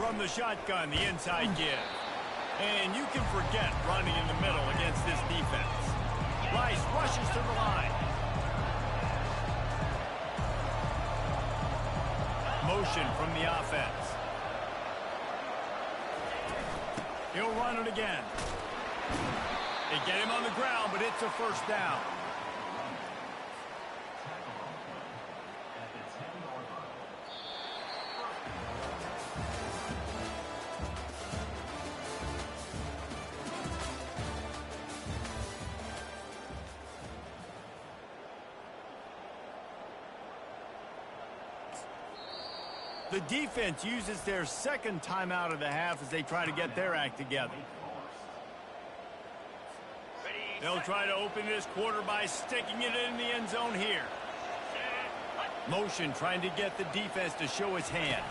From the shotgun, the inside give. And you can forget running in the middle against this defense. Rice rushes to the line. Motion from the offense. He'll run it again. They get him on the ground, but it's a first down. The defense uses their second timeout of the half as they try to get their act together. They'll try to open this quarter by sticking it in the end zone here. Motion trying to get the defense to show his hand.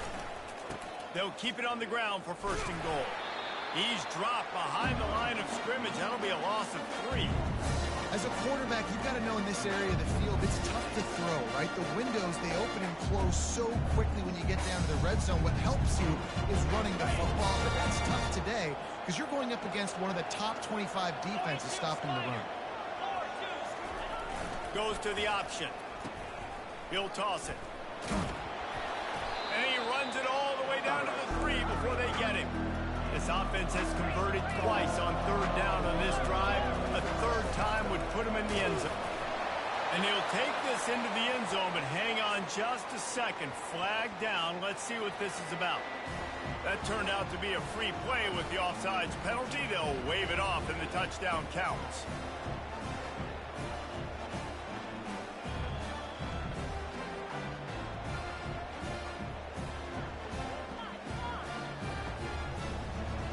They'll keep it on the ground for first and goal. He's dropped behind the line of scrimmage. That'll be a loss of 3. As a quarterback, you've got to know in this area of the field, it's tough to throw, right? The windows, they open and close so quickly when you get down to the red zone. What helps you is running the football, but that's tough today because you're going up against one of the top 25 defenses stopping the run. Goes to the option. He'll toss it. And he runs it all the way down to the 3 before they get him. This offense has converted twice on third down on this drive. A third time would put him in the end zone. And he'll take this into the end zone, but hang on just a second. Flag down. Let's see what this is about. That turned out to be a free play with the offsides penalty. They'll wave it off and the touchdown counts.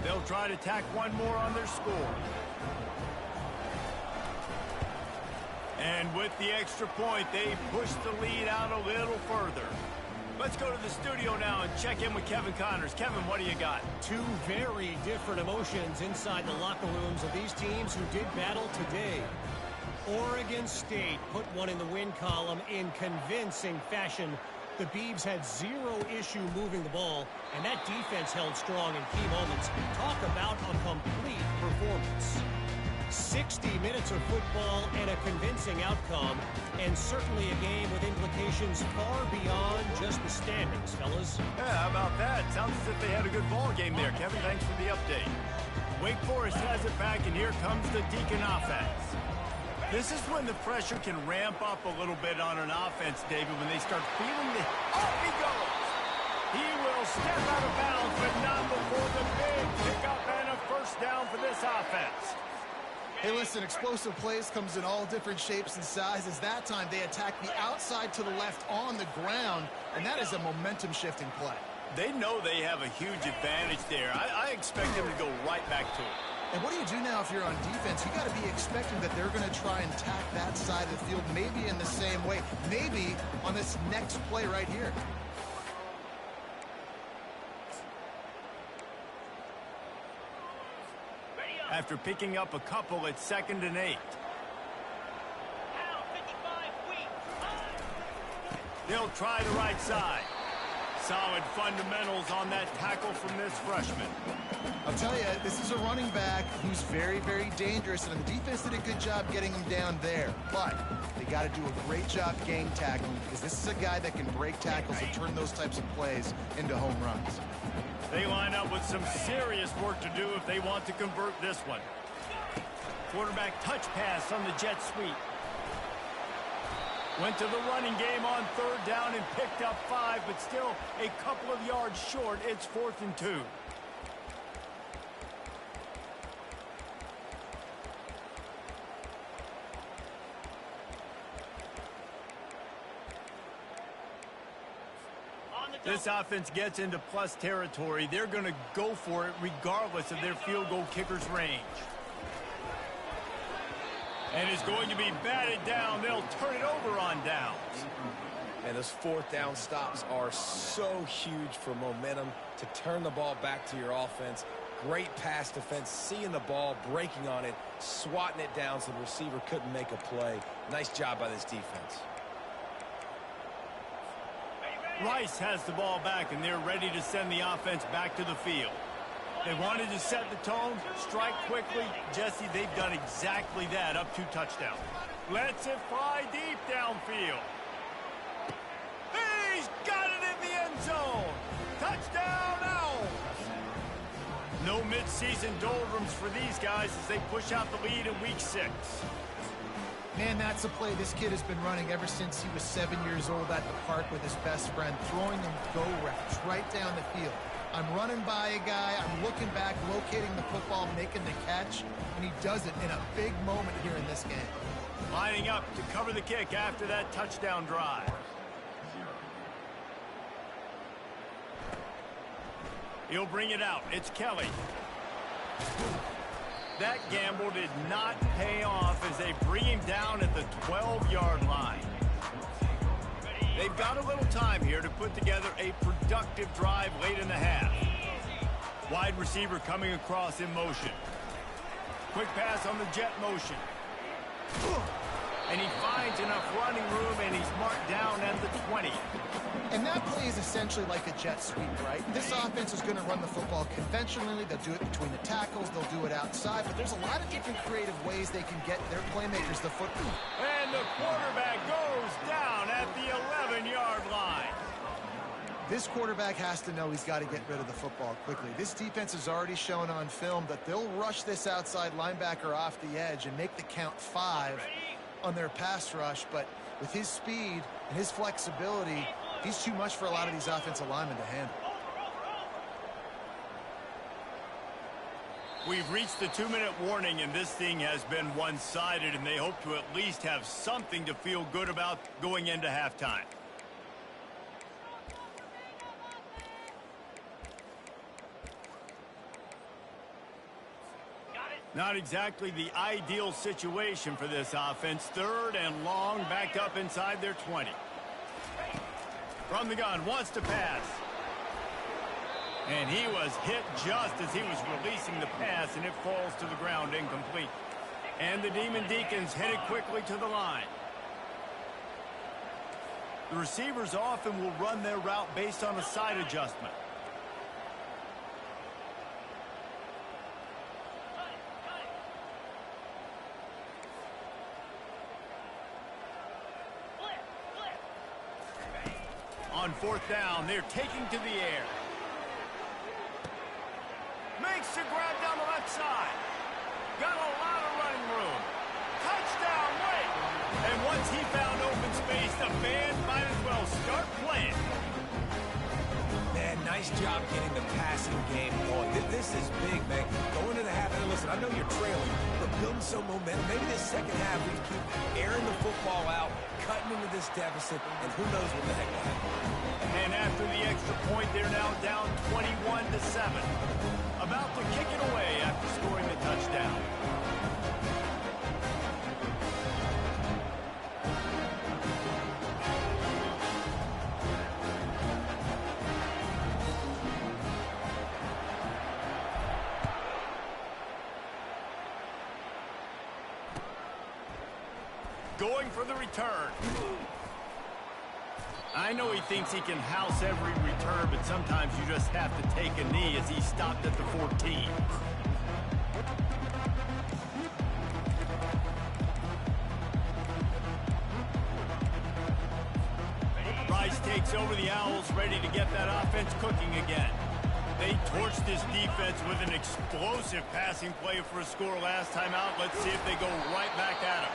They'll try to tack one more on their score. And with the extra point, they push the lead out a little further. Let's go to the studio now and check in with Kevin Connors. Kevin, what do you got? Two very different emotions inside the locker rooms of these teams who did battle today. Oregon State put one in the win column in convincing fashion. The Beavs had zero issue moving the ball, and that defense held strong in key moments. Talk about a complete performance. 60 minutes of football and a convincing outcome, and certainly a game with implications far beyond just the standings, fellas. Yeah, how about that? Sounds as if they had a good ball game there. Kevin, thanks for the update. Wake Forest has it back, and here comes the Deacon offense. This is when the pressure can ramp up a little bit on an offense, David, when they start feeling the... Off he goes! He will step out of bounds, but not before the big pickup and a first down for this offense. Hey, listen, explosive plays comes in all different shapes and sizes. That time, they attack the outside to the left on the ground, and that is a momentum-shifting play. They know they have a huge advantage there. I expect them to go right back to it. And what do you do now if you're on defense? You got to be expecting that they're going to try and attack that side of the field, maybe in the same way, maybe on this next play right here. After picking up a couple, it's 2nd and 8. They'll try the right side. Solid fundamentals on that tackle from this freshman. I'll tell you, this is a running back who's very, very dangerous, and the defense did a good job getting him down there. But they got to do a great job game tackling because this is a guy that can break tackles and turn those types of plays into home runs. They line up with some serious work to do if they want to convert this one. Quarterback touch pass on the jet sweep. Went to the running game on third down and picked up 5, but still a couple of yards short. It's 4th and 2. This offense gets into plus territory. They're going to go for it regardless of their field goal kicker's range. And is going to be batted down. They'll turn it over on downs. And those 4th down stops are so huge for momentum to turn the ball back to your offense. Great pass defense, seeing the ball, breaking on it, swatting it down so the receiver couldn't make a play. Nice job by this defense. Rice has the ball back, and they're ready to send the offense back to the field. They wanted to set the tone, strike quickly. Jesse, they've done exactly that up to touchdown. Lets it fly deep downfield. He's got it in the end zone. Touchdown, Owls. No midseason doldrums for these guys as they push out the lead in week 6. Man, that's a play this kid has been running ever since he was 7 years old at the park with his best friend, throwing them go routes right down the field. I'm running by a guy, I'm looking back, locating the football, making the catch, and he does it in a big moment here in this game. Lining up to cover the kick after that touchdown drive. He'll bring it out. It's Kelly. That gamble did not pay off as they bring him down at the 12-yard line. They've got a little time here to put together a productive drive late in the half. Wide receiver coming across in motion. Quick pass on the jet motion. And he finds enough running room, and he's marked down at the 20. And that play is essentially like a jet sweep, right? This offense is going to run the football conventionally. They'll do it between the tackles. They'll do it outside. But there's a lot of different creative ways they can get their playmakers the football. And the quarterback goes down at the 11-yard line. This quarterback has to know he's got to get rid of the football quickly. This defense has already shown on film that they'll rush this outside linebacker off the edge and make the count 5 on their pass rush. But with his speed and his flexibility, he's too much for a lot of these offensive linemen to handle. We've reached the 2-minute warning, and this thing has been one-sided, and they hope to at least have something to feel good about going into halftime. Not exactly the ideal situation for this offense. 3rd and long, backed up inside their 20. From the gun, wants to pass. And he was hit just as he was releasing the pass, and it falls to the ground incomplete. And the Demon Deacons headed quickly to the line. The receivers often will run their route based on a side adjustment. On 4th down, they're taking to the air. Makes the grab down the left side. Got a lot of running room. Touchdown, Wake! And once he found open space, the band might as well start playing. Man, nice job getting the passing game going. This is big, man. Going to the half, and listen, I know you're trailing, but building some momentum. Maybe this second half we keep airing the football out, cutting into this deficit, and who knows what the heck will happen. And after the extra point, they're now down 21-7. About to kick it away after scoring the touchdown. Going for the return. I know he thinks he can house every return, but sometimes you just have to take a knee as he stopped at the 14. Rice takes over the Owls, ready to get that offense cooking again. They torched this defense with an explosive passing play for a score last time out. Let's see if they go right back at him.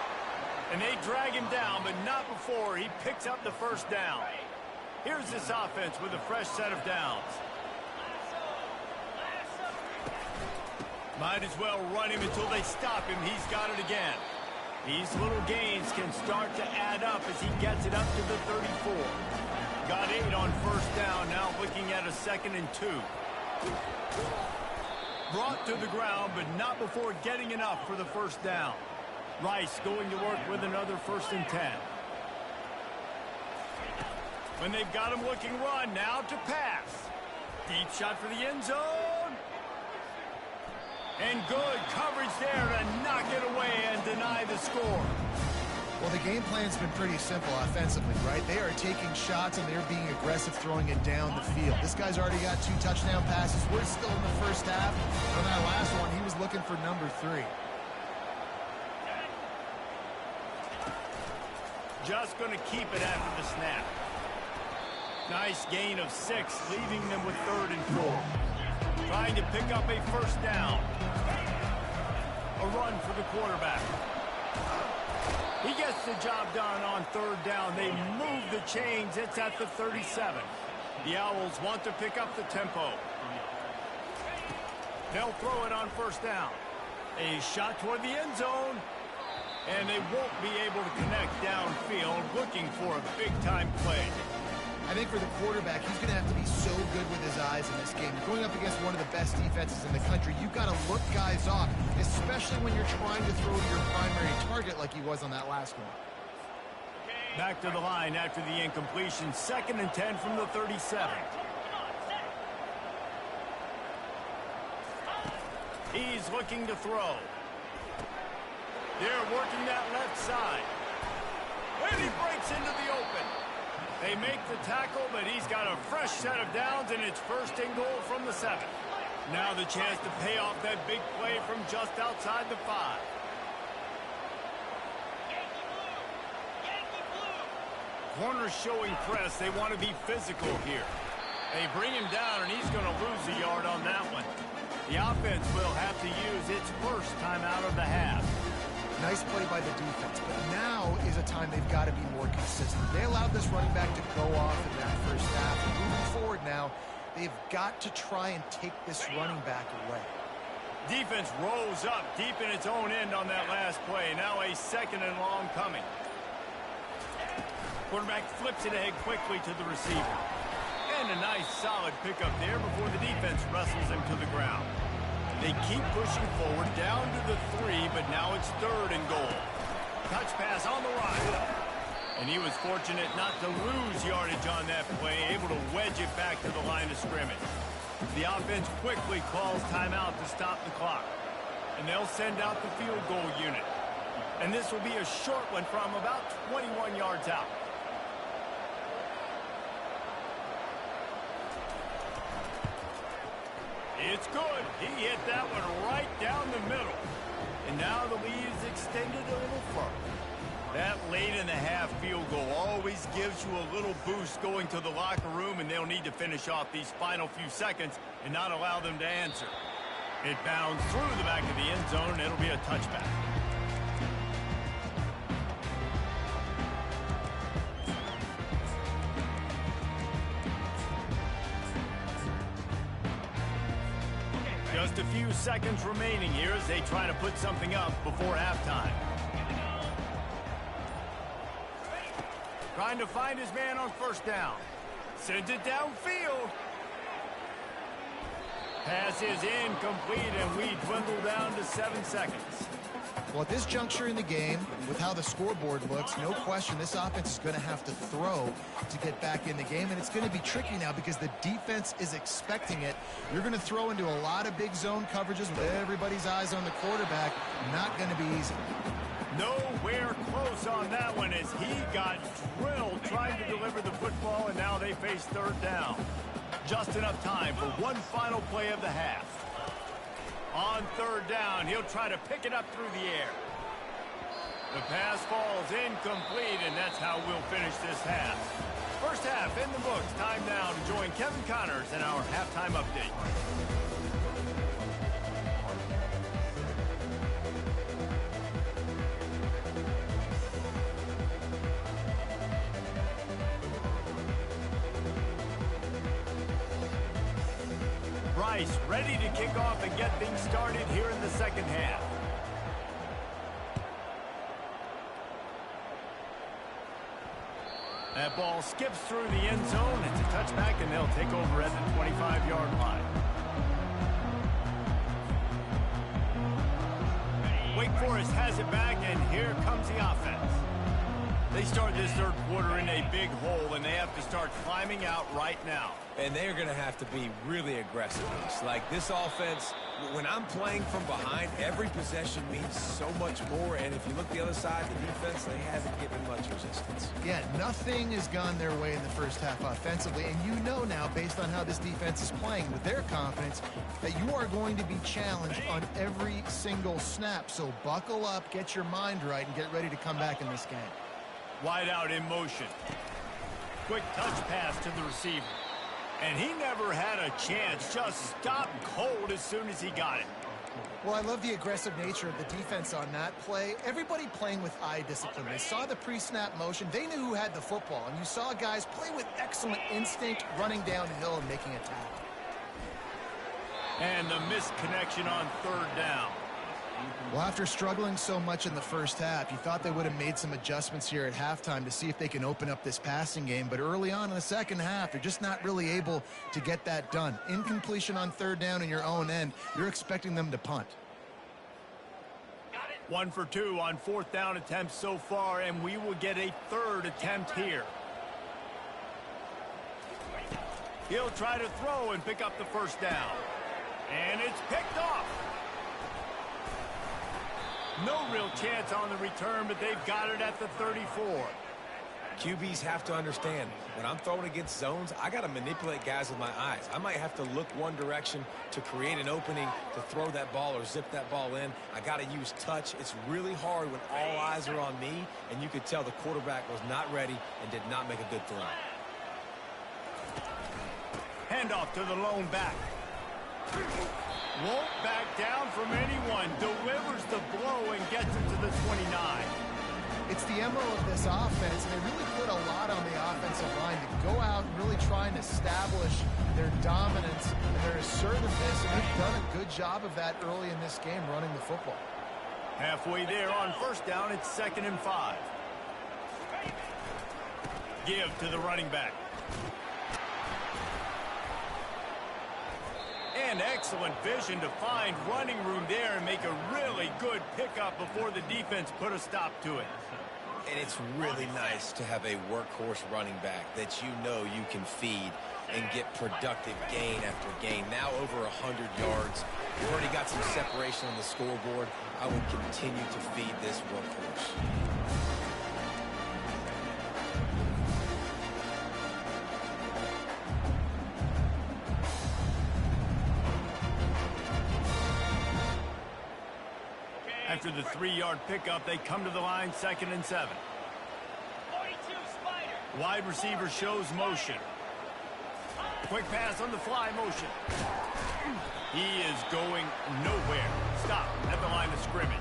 And they drag him down, but not before he picks up the first down. Here's this offense with a fresh set of downs. Might as well run him until they stop him. He's got it again. These little gains can start to add up as he gets it up to the 34. Got 8 on first down, now looking at a 2nd and 2. Brought to the ground, but not before getting enough for the first down. Rice going to work with another 1st and 10. When they've got him looking run, now to pass. Deep shot for the end zone. And good coverage there to knock it away and deny the score. Well, the game plan's been pretty simple offensively, right? They are taking shots and they're being aggressive, throwing it down the field. This guy's already got 2 touchdown passes. We're still in the first half. On that last one, he was looking for number 3. Just going to keep it after the snap. Nice gain of 6, leaving them with 3rd and 4. Trying to pick up a first down. A run for the quarterback. He gets the job done on 3rd down. They move the chains. It's at the 37. The Owls want to pick up the tempo. They'll throw it on 1st down. A shot toward the end zone. And they won't be able to connect downfield, looking for a big-time play. I think for the quarterback, he's going to have to be so good with his eyes in this game. Going up against one of the best defenses in the country, you've got to look guys off, especially when you're trying to throw to your primary target like he was on that last one. Back to the line after the incompletion. 2nd and 10 from the 37. He's looking to throw. They're working that left side. And he breaks into the open. They make the tackle, but he's got a fresh set of downs, and it's 1st and goal from the 7. Now the chance to pay off that big play from just outside the 5. Corners showing press. They want to be physical here. They bring him down, and he's going to lose a yard on that one. The offense will have to use its first timeout of the half. Nice play by the defense, but now is a time they've got to be more consistent. They allowed this running back to go off in that first half. Moving forward now, they've got to try and take this running back away. Defense rose up deep in its own end on that last play. Now a 2nd and long coming. Quarterback flips it ahead quickly to the receiver. And a nice solid pickup there before the defense wrestles him to the ground. They keep pushing forward down to the 3, but now it's 3rd and goal. Touch pass on the right. And he was fortunate not to lose yardage on that play, able to wedge it back to the line of scrimmage. The offense quickly calls timeout to stop the clock. And they'll send out the field goal unit. And this will be a short one from about 21 yards out. It's good. He hit that one right down the middle. And now the lead is extended a little further. That late in the half field goal always gives you a little boost going to the locker room, and they'll need to finish off these final few seconds and not allow them to answer. It bounds through the back of the end zone, and it'll be a touchback. Just a few seconds remaining here as they try to put something up before halftime. Trying to find his man on 1st down. Sends it downfield. Pass is incomplete, and we dwindle down to 7 seconds. Well, at this juncture in the game, with how the scoreboard looks, no question this offense is going to have to throw to get back in the game, and it's going to be tricky now because the defense is expecting it. You're going to throw into a lot of big zone coverages with everybody's eyes on the quarterback. Not going to be easy. Nowhere close on that one as he got drilled trying to deliver the football, and now they face 3rd down. Just enough time for one final play of the half. On 3rd down, he'll try to pick it up through the air. The pass falls incomplete, and that's how we'll finish this half. First half in the books. Time now to join Kevin Connors in our halftime update. Bryce ready to kick off and get things started here in the 2nd half. That ball skips through the end zone. It's a touchback, and they'll take over at the 25-yard line. Wake Forest has it back, and here comes the offense. They start this third quarter in a big hole, and they have to start climbing out right now. And they're going to have to be really aggressive. Like this offense, when I'm playing from behind, every possession means so much more. And if you look the other side, the defense, they haven't given much resistance. Yeah, nothing has gone their way in the first half offensively. And you know now, based on how this defense is playing with their confidence, that you are going to be challenged on every single snap. So buckle up, get your mind right, and get ready to come back in this game. Wide out in motion. Quick touch pass to the receiver. And he never had a chance. Just stopped cold as soon as he got it. Well, I love the aggressive nature of the defense on that play. Everybody playing with eye discipline. They saw the pre-snap motion. They knew who had the football. And you saw guys play with excellent instinct, running downhill and making a tackle. And the missed connection on third down. Well, after struggling so much in the first half, you thought they would have made some adjustments here at halftime to see if they can open up this passing game. But early on in the second half, they're just not really able to get that done. Incompletion on third down in your own end, you're expecting them to punt. 1 for 2 on fourth down attempts so far, and we will get a third attempt here. He'll try to throw and pick up the first down. And it's picked off. No real chance on the return, but they've got it at the 34. QBs have to understand, when I'm throwing against zones, I got to manipulate guys with my eyes. I might have to look one direction to create an opening to throw that ball or zip that ball in. I got to use touch. It's really hard when all eyes are on me, and you could tell the quarterback was not ready and did not make a good throw. Handoff to the lone back. Won't back down from anyone. Delivers the blow and gets it to the 29. It's the MO of this offense, and they really put a lot on the offensive line to go out and really try and establish their dominance and their assertiveness, and they've done a good job of that early in this game running the football. Halfway there on first down, it's 2nd and 5. Give to the running back. And excellent vision to find running room there and make a really good pickup before the defense put a stop to it. And it's really nice to have a workhorse running back that you know you can feed and get productive gain after gain. Now over 100 yards. We've already got some separation on the scoreboard. I would continue to feed this workhorse. After the 3-yard pickup, they come to the line, 2nd and 7. Wide receiver shows motion. Quick pass on the fly motion. He is going nowhere. Stop at the line of scrimmage.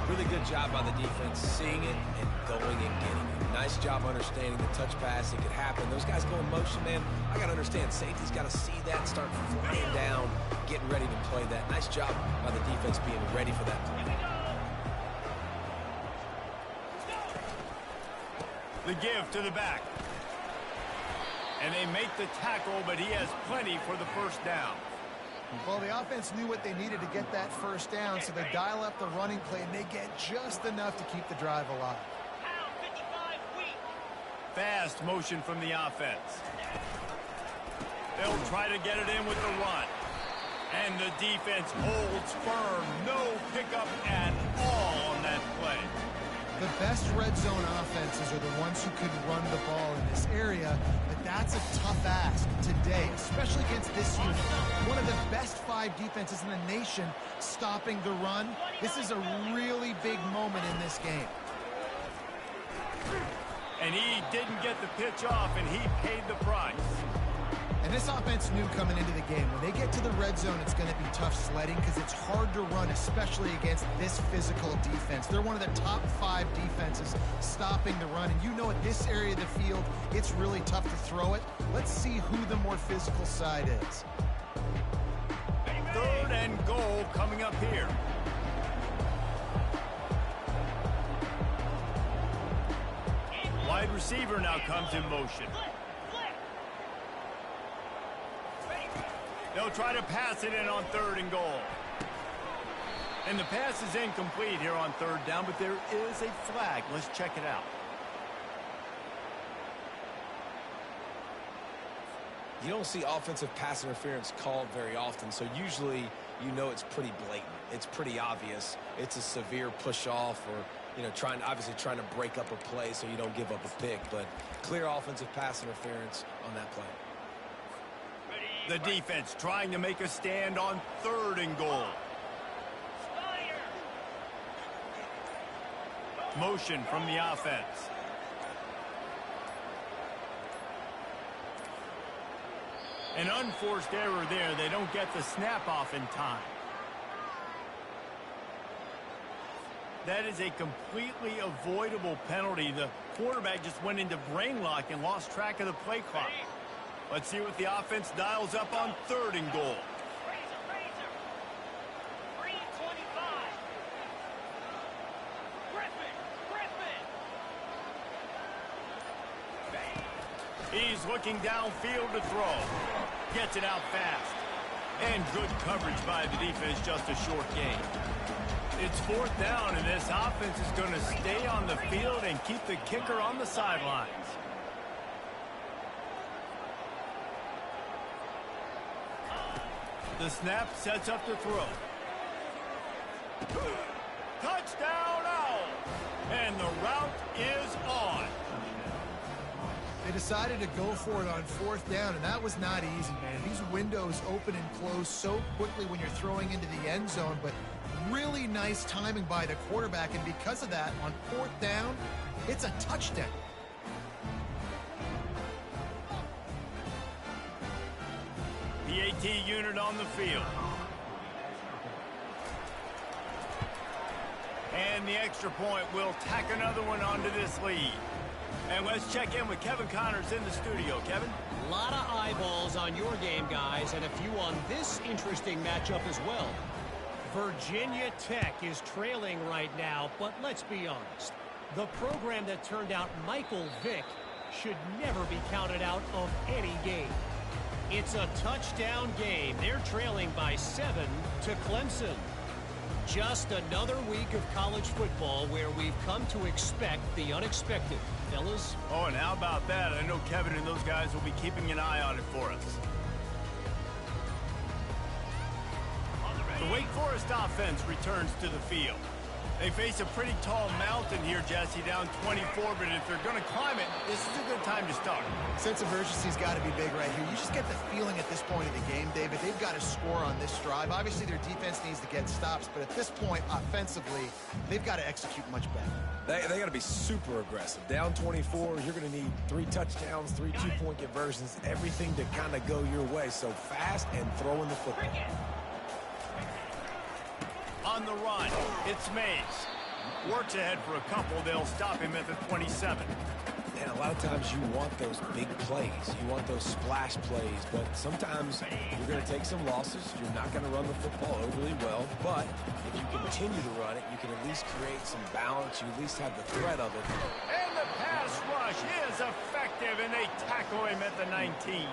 Really good job by the defense, seeing it and going and getting it. Nice job understanding the touch pass. It could happen. Those guys go in motion, man. I got to understand, safety's got to see that and start flying down, getting ready to play that. Nice job by the defense being ready for that play. The give to the back. And they make the tackle, but he has plenty for the first down. Well, the offense knew what they needed to get that first down, so they dial up the running play, and they get just enough to keep the drive alive. Fast motion from the offense. They'll try to get it in with the run. And the defense holds firm. No pickup at all on that play. The best red zone offenses are the ones who can run the ball in this area, but that's a tough ask today, especially against this unit. One of the best 5 defenses in the nation stopping the run. This is a really big moment in this game. And he didn't get the pitch off, and he paid the price. And this offense knew coming into the game, when they get to the red zone, it's going to be tough sledding because it's hard to run, especially against this physical defense. They're one of the top 5 defenses stopping the run. And you know at this area of the field, it's really tough to throw it. Let's see who the more physical side is. 3rd and goal coming up here. Wide receiver now comes in motion. They'll try to pass it in on 3rd and goal. And the pass is incomplete here on 3rd down, but there is a flag. Let's check it out. You don't see offensive pass interference called very often, so usually you know it's pretty blatant. It's pretty obvious. It's a severe push-off or, you know, obviously trying to break up a play so you don't give up a pick, but clear offensive pass interference on that play. The defense trying to make a stand on 3rd and goal. Motion from the offense. An unforced error there. They don't get the snap off in time. That is a completely avoidable penalty. The quarterback just went into brain lock and lost track of the play clock. Let's see what the offense dials up on 3rd and goal. He's looking downfield to throw. Gets it out fast. And good coverage by the defense, just a short gain. It's 4th down, and this offense is going to stay on the field and keep the kicker on the sidelines. The snap sets up the throw. Touchdown, Owl! And the route is on. They decided to go for it on 4th down, and that was not easy, man. These windows open and close so quickly when you're throwing into the end zone, but really nice timing by the quarterback, and because of that, on 4th down, it's a touchdown. The AT unit on the field. And the extra point will tack another one onto this lead. And let's check in with Kevin Connors in the studio. Kevin? A lot of eyeballs on your game, guys, and a few on this interesting matchup as well. Virginia Tech is trailing right now, but let's be honest. The program that turned out Michael Vick should never be counted out of any game. It's a touchdown game. They're trailing by 7 to Clemson. Just another week of college football where we've come to expect the unexpected. Fellas? Oh, and how about that? I know Kevin and those guys will be keeping an eye on it for us. The Wake Forest offense returns to the field. They face a pretty tall mountain here, Jesse, down 24, but if they're going to climb it, this is a good time to start. Sense of urgency's got to be big right here. You just get the feeling at this point of the game, David, they've got to score on this drive. Obviously, their defense needs to get stops, but at this point, offensively, they've got to execute much better. They got to be super aggressive. Down 24, you're going to need 3 touchdowns, 3 two-point conversions, everything to kind of go your way. So fast and throwing the football. On the run, it's Mays. Works ahead for a couple. They'll stop him at the 27. And a lot of times you want those big plays. You want those splash plays. But sometimes you're going to take some losses. You're not going to run the football overly well. But if you continue to run it, you can at least create some balance. You at least have the threat of it. And the pass rush is effective, and they tackle him at the 19.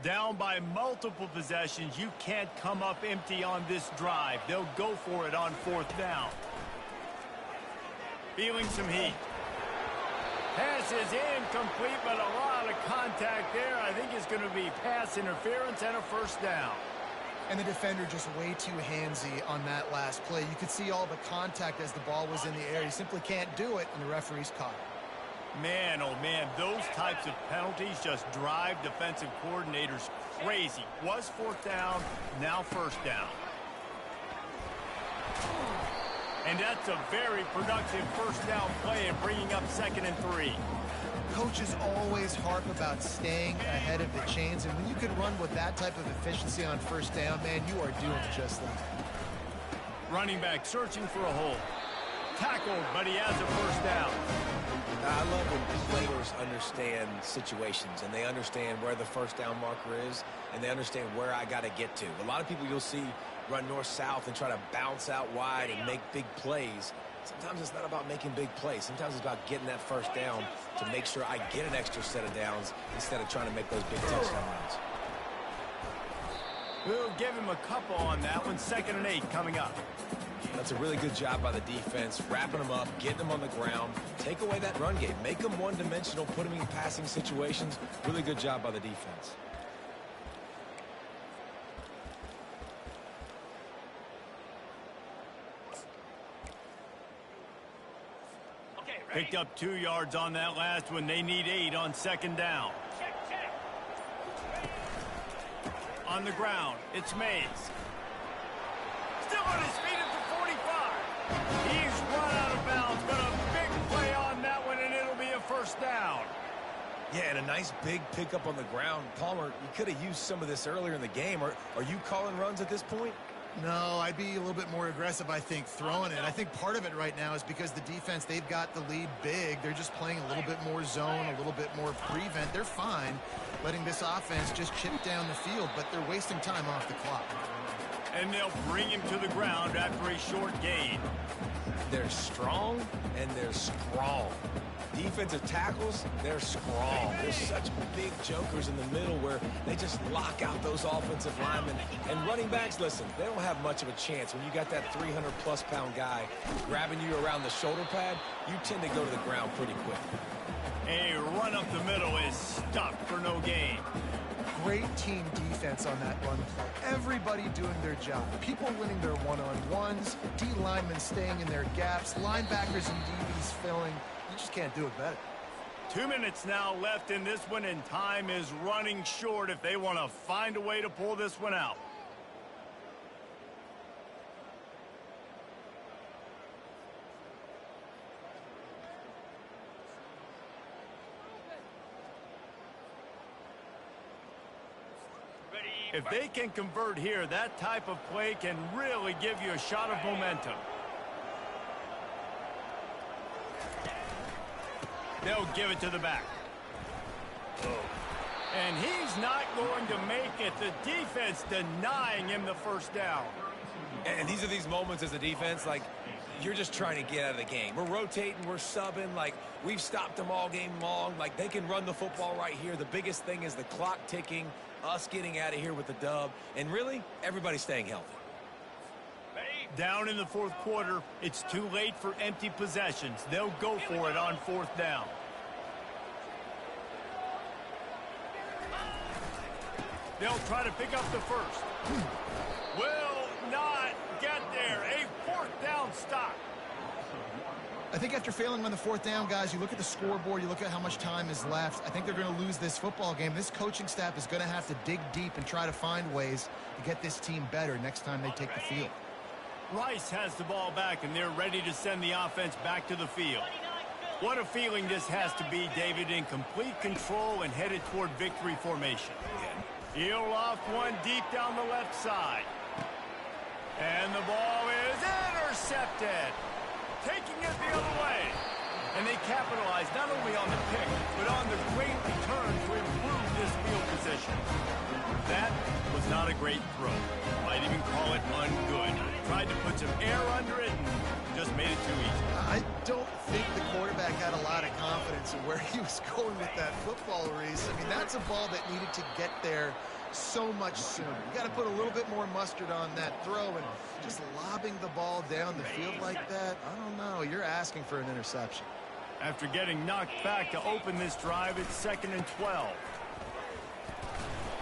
Down by multiple possessions, you can't come up empty on this drive. They'll go for it on 4th down. Feeling some heat. Pass is incomplete, but a lot of contact there. I think it's going to be pass interference and a 1st down. And the defender just way too handsy on that last play. You could see all the contact as the ball was in the air. He simply can't do it, and the referee's caught it. Man, oh man, those types of penalties just drive defensive coordinators crazy. Was 4th down, now 1st down. And that's a very productive 1st down play and bringing up 2nd and 3. Coaches always harp about staying ahead of the chains, and when you can run with that type of efficiency on 1st down, man, you are doing just that. Running back searching for a hole. Tackled, but he has a 1st down. I love when players understand situations and they understand where the 1st down marker is and they understand where I got to get to. A lot of people you'll see run north-south and try to bounce out wide and make big plays. Sometimes it's not about making big plays. Sometimes it's about getting that first down to make sure I get an extra set of downs instead of trying to make those big touchdown runs. We'll give him a couple on that one. 2nd and 8 coming up. That's a really good job by the defense, wrapping them up, getting them on the ground. Take away that run game. Make them one-dimensional, put them in passing situations. Really good job by the defense. Picked up 2 yards on that last one. They need 8 on 2nd down. On the ground, it's Mays. Still on his feet at the 45. He's run out of bounds, but a big play on that one, and it'll be a 1st down. Yeah, and a nice big pickup on the ground. Palmer, you could have used some of this earlier in the game. Are you calling runs at this point? No, I'd be a little bit more aggressive, I think, throwing it. I think part of it right now is because the defense, they've got the lead big. They're just playing a little bit more zone, a little bit more prevent. They're fine letting this offense just chip down the field, but they're wasting time off the clock. And they'll bring him to the ground after a short gain. They're strong, and they're strong. Defensive tackles, they're strong. There's such big jokers in the middle where they just lock out those offensive linemen. And running backs, listen, they don't have much of a chance. When you got that 300-plus pound guy grabbing you around the shoulder pad, you tend to go to the ground pretty quick. A run up the middle is stuffed for no gain. Great team defense on that run play. Everybody doing their job. People winning their one-on-ones, D linemen staying in their gaps, linebackers and DBs filling. You just can't do it better. 2 minutes now left in this one, and time is running short if they want to find a way to pull this one out. If they can convert here, that type of play can really give you a shot of momentum. They'll give it to the back. And he's not going to make it. The defense denying him the 1st down. And these are these moments as a defense, like, you're just trying to get out of the game. We're rotating, we're subbing, like, we've stopped them all game long. Like, they can run the football right here. The biggest thing is the clock ticking, us getting out of here with the dub, and really, everybody staying healthy. Down in the 4th quarter, it's too late for empty possessions. They'll go for it on 4th down. They'll try to pick up the 1st. Will not get there. A 4th down stop. I think after failing on the 4th down, guys, you look at the scoreboard, you look at how much time is left. I think they're going to lose this football game. This coaching staff is going to have to dig deep and try to find ways to get this team better next time they take the field. Rice has the ball back, and they're ready to send the offense back to the field. What a feeling this has to be, David, in complete control and headed toward victory formation. He'll loft one deep down the left side. And the ball is intercepted. Taking it the other way. And they capitalize not only on the pick, but on the great return to improve this field position. That was not a great throw. Might even call it ungood. Tried to put some air under it and just made it too easy. I don't think the quarterback had a lot of confidence in where he was going with that football, Reese. I mean, that's a ball that needed to get there so much sooner. You got to put a little bit more mustard on that throw, and just lobbing the ball down the field like that, I don't know. You're asking for an interception. After getting knocked back to open this drive, it's 2nd and 12.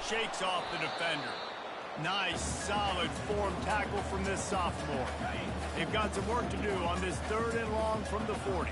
Shakes off the defender. Nice, solid form tackle from this sophomore. They've got some work to do on this 3rd and long from the 40.